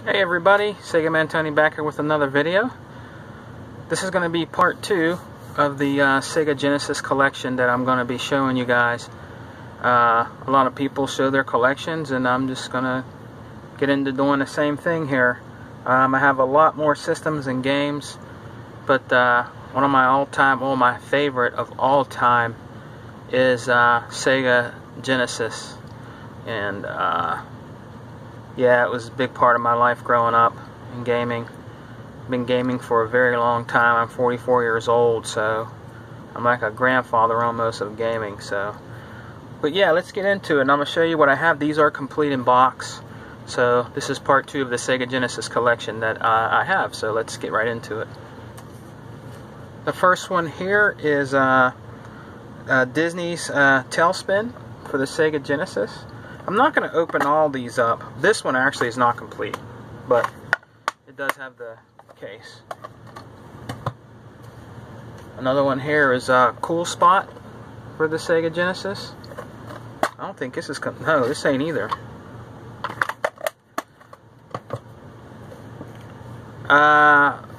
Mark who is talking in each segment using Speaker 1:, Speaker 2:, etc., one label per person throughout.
Speaker 1: Hey everybody, Sega Man Tony back here with another video. This is going to be part 2 of the Sega Genesis collection that I'm going to be showing you guys. A lot of people show their collections, and I'm just going to get into doing the same thing here. I have a lot more systems and games, but one of my favorite of all time is Sega Genesis. And yeah, it was a big part of my life growing up in gaming. I've been gaming for a very long time. I'm 44 years old, so I'm like a grandfather almost of gaming. But yeah, let's get into it. And I'm going to show you what I have. These are complete in box. So this is part 2 of the Sega Genesis collection that I have. So let's get right into it. The first one here is Disney's Tailspin for the Sega Genesis. I'm not going to open all these up. This one actually is not complete, but it does have the case. Another one here is Cool Spot for the Sega Genesis. I don't think this is... No, this ain't either.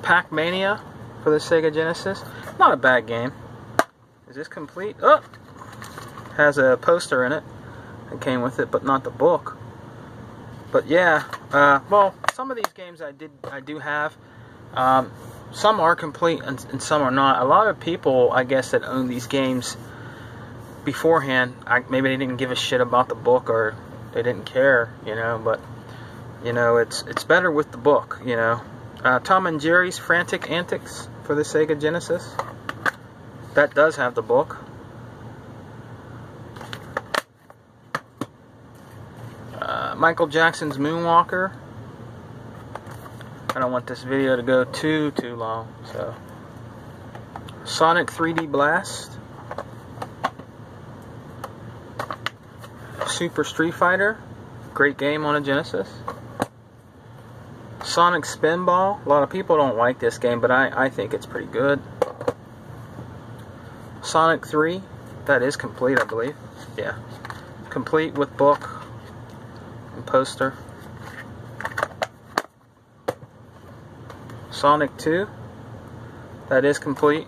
Speaker 1: Pac-Mania for the Sega Genesis. Not a bad game. Is this complete? Oh! Has a poster in it. It came with it, but not the book. But yeah, well, some of these games I do have. Some are complete and some are not. A lot of people, I guess, that own these games beforehand, maybe they didn't give a shit about the book, or they didn't care, you know. But you know, it's better with the book, you know. Tom and Jerry's Frantic Antics for the Sega Genesis. That does have the book. Michael Jackson's Moonwalker. I don't want this video to go too long, so. Sonic 3D Blast. Super Street Fighter. Great game on a Genesis. Sonic Spinball. A lot of people don't like this game, but I think it's pretty good. Sonic 3. That is complete, I believe. Yeah. Complete with book and poster. Sonic 2. That is complete.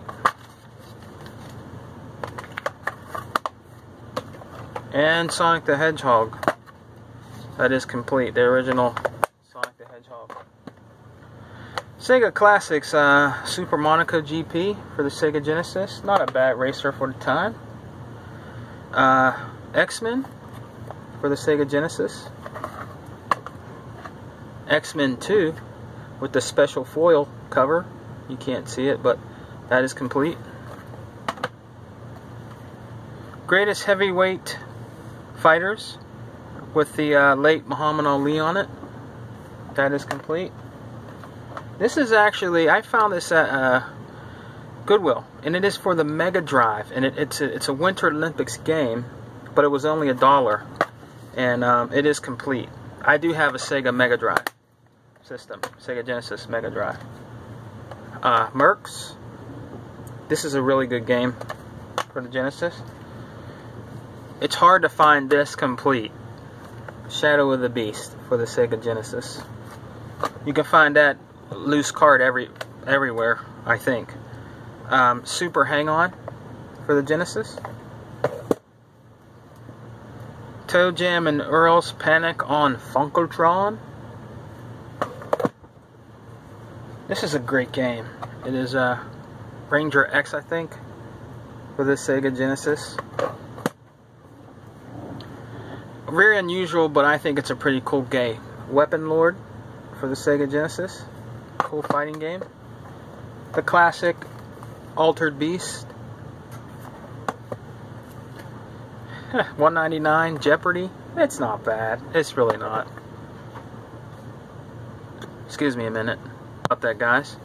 Speaker 1: And Sonic the Hedgehog. That is complete. The original Sonic the Hedgehog. Sega Classics, Super Monaco GP for the Sega Genesis. Not a bad racer for the time. X-Men for the Sega Genesis. X-Men 2 with the special foil cover. You can't see it, but that is complete. Greatest Heavyweight Fighters with the late Muhammad Ali on it. That is complete. This is actually, I found this at Goodwill, and it is for the Mega Drive, and it's a Winter Olympics game, but it was only $1, and it is complete. I do have a Sega Mega Drive system, Sega Genesis Mega Drive. Mercs. This is a really good game for the Genesis. It's hard to find this complete. Shadow of the Beast for the Sega Genesis. You can find that loose card everywhere, I think. Super Hang-On for the Genesis. Toe Jam and Earl's Panic on Funkotron. This is a great game. It is Ranger X, I think, for the Sega Genesis. Very unusual, but I think it's a pretty cool game. Weapon Lord for the Sega Genesis. Cool fighting game. The classic Altered Beast. $1.99 Jeopardy. It's not bad. It's really not. Excuse me a minute about that, guys.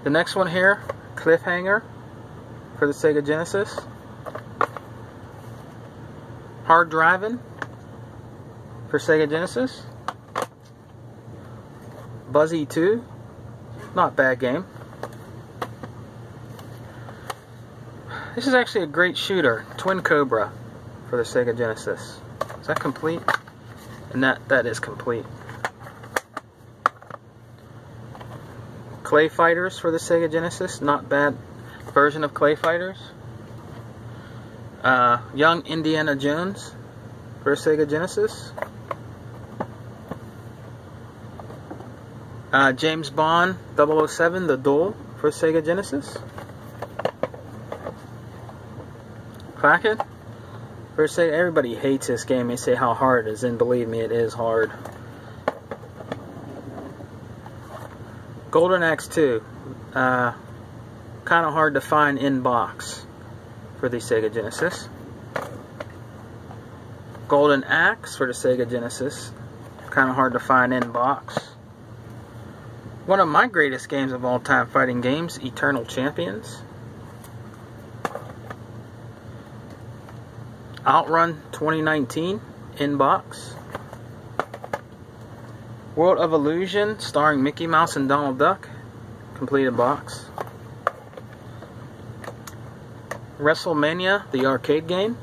Speaker 1: The next one here, Cliffhanger for the Sega Genesis. Hard Driving for Sega Genesis. Buzzy 2. Not bad game. This is actually a great shooter. Twin Cobra for the Sega Genesis. Is that complete? And that is complete. Clay Fighters for the Sega Genesis, not bad version of Clay Fighters. Young Indiana Jones for Sega Genesis. James Bond 007, The Duel for Sega Genesis. Cracked for Sega. Everybody hates this game. They say how hard it is, and believe me, it is hard. Golden Axe 2, kind of hard to find in box for the Sega Genesis. Golden Axe for the Sega Genesis, kind of hard to find in box. One of my greatest games of all time, fighting games, Eternal Champions. Outrun 2019 in box. World of Illusion, starring Mickey Mouse and Donald Duck, completed box. WrestleMania, the arcade game.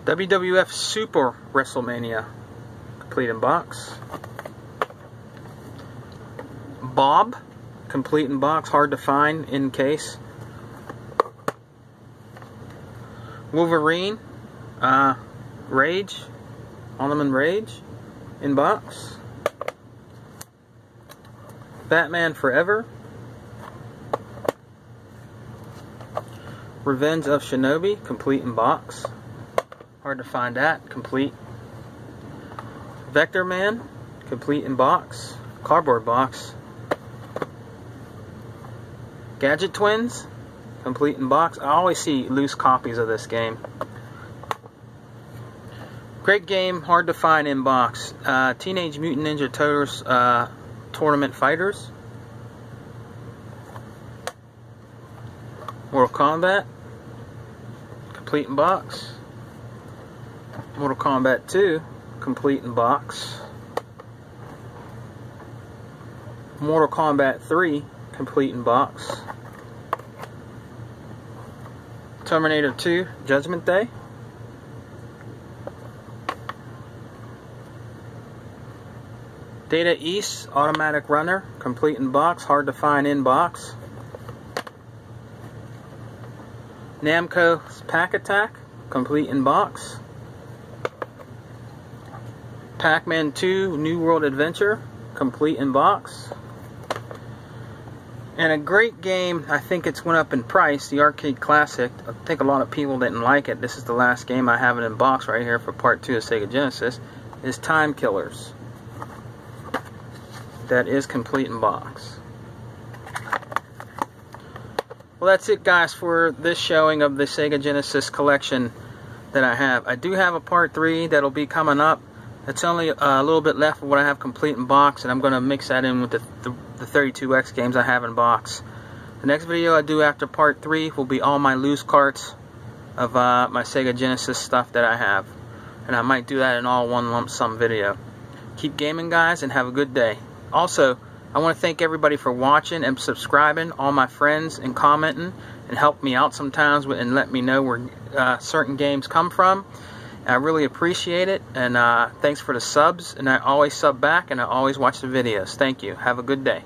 Speaker 1: WWF Super WrestleMania, complete in box. Bob, complete in box, hard to find in case. Wolverine, Rage, Ornament Rage, in box. Batman Forever. Revenge of Shinobi, complete in box. Hard to find that, complete. Vector Man, complete in box. Cardboard box. Gadget Twins, complete in box. I always see loose copies of this game. Great game, hard to find in box. Teenage Mutant Ninja Turtles Tournament Fighters. Mortal Kombat, complete in box. Mortal Kombat 2, complete in box. Mortal Kombat 3, complete in box. Terminator 2, Judgment Day. Data East, Automatic Runner, complete in box, hard to find in box. Namco's Pack Attack, complete in box. Pac-Man 2, New World Adventure, complete in box. And a great game, I think it's went up in price, the arcade classic. I think a lot of people didn't like it. This is the last game I have it in box right here for part 2 of Sega Genesis, is Time Killers. That is complete in box. Well, that's it, guys, for this showing of the Sega Genesis collection that I have. I do have a part 3 that'll be coming up. It's only a little bit left of what I have complete in box, and I'm going to mix that in with the 32X games I have in box. The next video I do after part 3 will be all my loose carts of my Sega Genesis stuff that I have. And I might do that in all one lump sum video. Keep gaming, guys, and have a good day. Also, I want to thank everybody for watching and subscribing, all my friends, and commenting, and help me out sometimes and let me know where certain games come from. I really appreciate it, and thanks for the subs, and I always sub back, and I always watch the videos. Thank you. Have a good day.